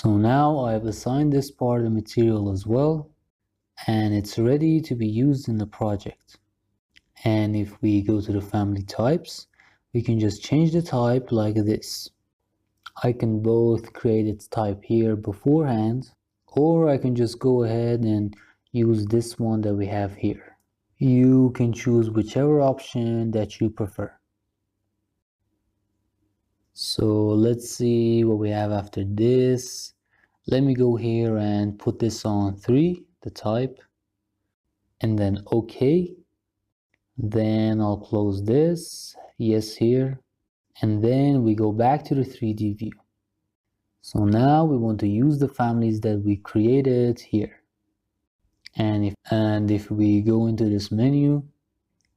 So now I've assigned this part of the material as well, and it's ready to be used in the project. And if we go to the family types, we can just change the type like this. I can both create its type here beforehand, or I can just go ahead and use this one that we have here. You can choose whichever option that you prefer. So let's see what we have after this. Let me go here and put this on 3, the type, and then OK. Then I'll close this, yes here, and then we go back to the 3D view. So now we want to use the families that we created here. And if we go into this menu,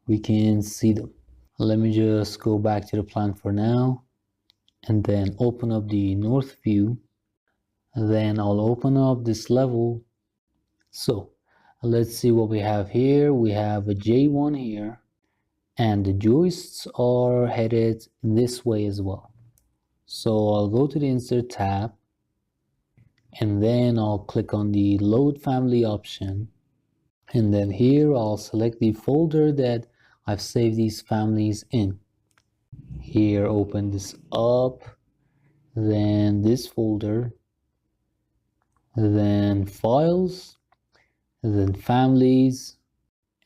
we can see them. Let me just go back to the plan for now, and then open up the north view. Then I'll open up this level. So let's see what we have here. We have a J1 here, and the joists are headed this way as well. So I'll go to the insert tab, and then I'll click on the load family option, and then here I'll select the folder that I've saved these families in. Here, open this up, then this folder, then files, then families,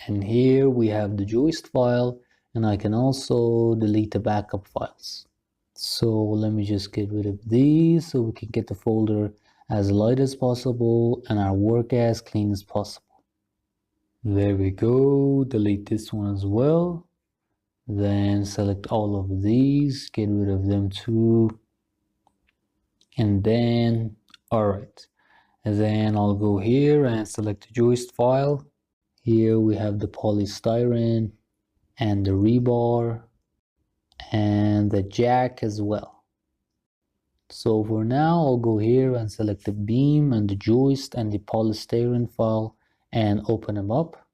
and here we have the joist file, and I can also delete the backup files. So let me just get rid of these so we can get the folder as light as possible and our work as clean as possible. There we go. Delete this one as well. Then select all of these, get rid of them too. And then, all right. And then I'll go here and select the joist file. Here we have the polystyrene and the rebar and the jack as well. So for now, I'll go here and select the beam and the joist and the polystyrene file and open them up.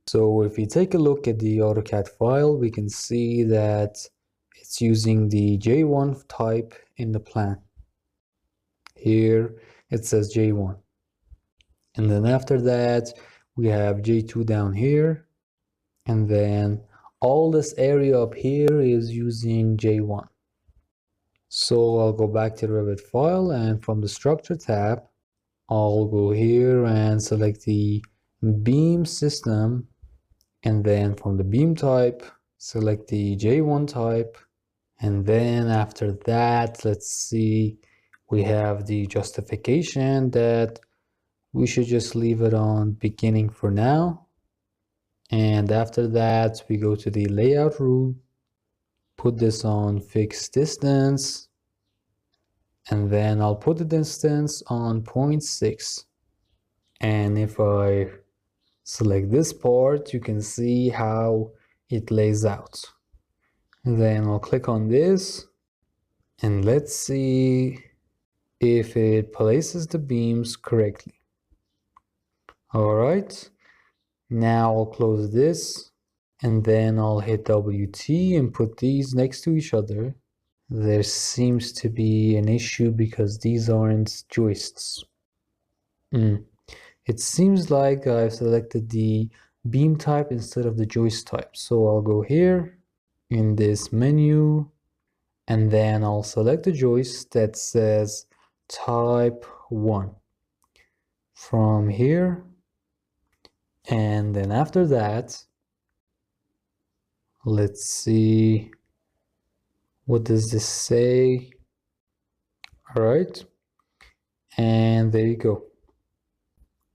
So if you take a look at the AutoCAD file, we can see that it's using the J1 type in the plan. Here it says J1. And then after that, we have J2 down here. And then all this area up here is using J1. So I'll go back to the Revit file, and from the structure tab, I'll go here and select the beam system. And then from the beam type, select the J1 type. And then after that, let's see, we have the justification that we should just leave it on beginning for now. And after that, we go to the layout rule, put this on fixed distance, and then I'll put the distance on 0.6. And if I select this part, you can see how it lays out. And then I'll click on this, and let's see if it places the beams correctly. All right, now I'll close this, and then I'll hit WT and put these next to each other. There seems to be an issue because these aren't joists. It seems like I've selected the beam type instead of the joist type. So I'll go here in this menu, and then I'll select the joist that says type 1 from here. And then after that, let's see, what does this say? All right, and there you go.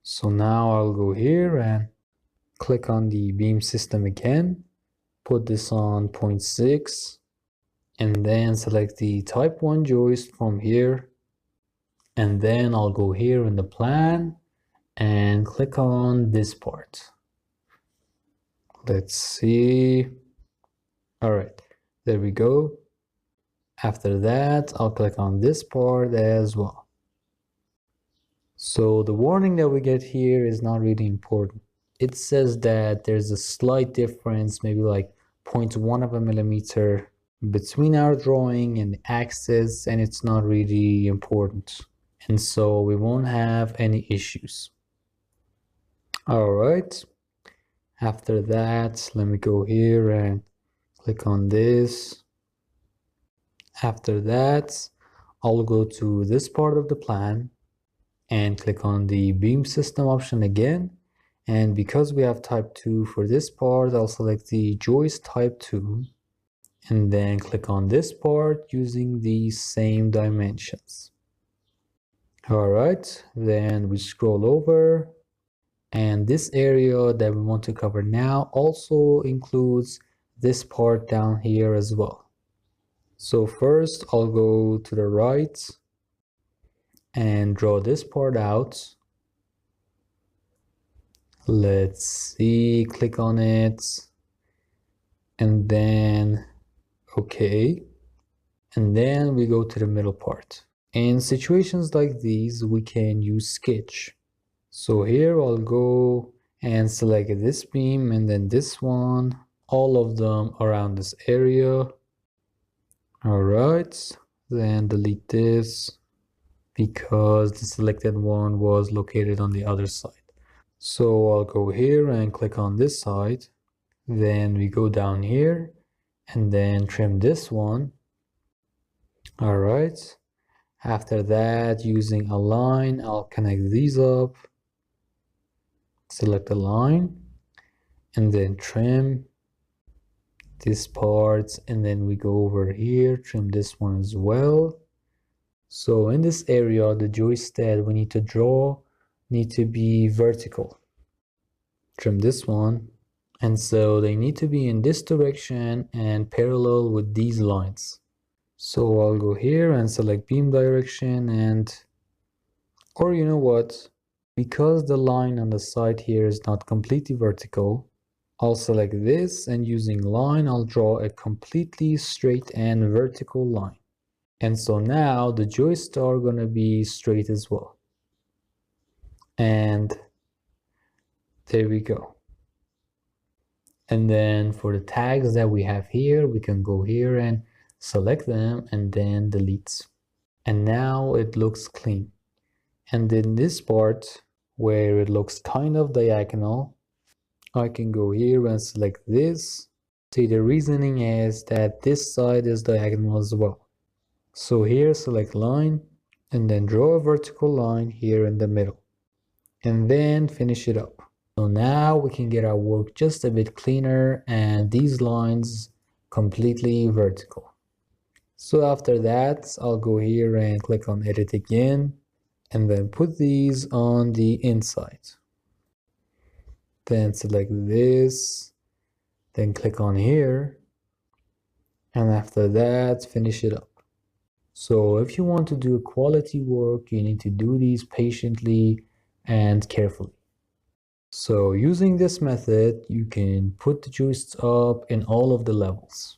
So now I'll go here and click on the beam system again, put this on 0.6, and then select the type 1 joist from here. And then I'll go here in the plan and click on this part. Let's see. All right, there we go. After that, I'll click on this part as well. So the warning that we get here is not really important. It says that there's a slight difference, maybe like 0.1 of a millimeter between our drawing and the axis, and it's not really important. and so we won't have any issues. All right, after that, let me go here and click on this. After that, I'll go to this part of the plan and click on the beam system option again. And because we have type 2 for this part, I'll select the joist type 2 and then click on this part using the same dimensions. All right, then we scroll over, and this area that we want to cover now also includes this part down here as well. So first I'll go to the right and draw this part out. Let's see, click on it, and then okay, and then we go to the middle part. In situations like these, we can use sketch. So here I'll go and select this beam and then this one, all of them around this area. All right, then delete this because the selected one was located on the other side. So I'll go here and click on this side. Then we go down here and then trim this one. All right. After that, using a line, I'll connect these up. Select a line and then trim this part, and then we go over here, trim this one as well. So in this area, the joist that we need to draw need to be vertical. Trim this one, and so they need to be in this direction and parallel with these lines. So I'll go here and select beam direction, and or you know what, because the line on the side here is not completely vertical, I'll select this, and using line, I'll draw a completely straight and vertical line. And so now the joists are going to be straight as well. And there we go. And then for the tags that we have here, we can go here and select them and then delete. And now it looks clean. And in this part where it looks kind of diagonal, I can go here and select this. See, the reasoning is that this side is diagonal as well. So here, select line and then draw a vertical line here in the middle and then finish it up. So now we can get our work just a bit cleaner and these lines completely vertical. So after that, I'll go here and click on edit again and then put these on the inside. Then select this, then click on here, and after that, finish it up. So if you want to do quality work, you need to do these patiently and carefully. So using this method, you can put the joists up in all of the levels.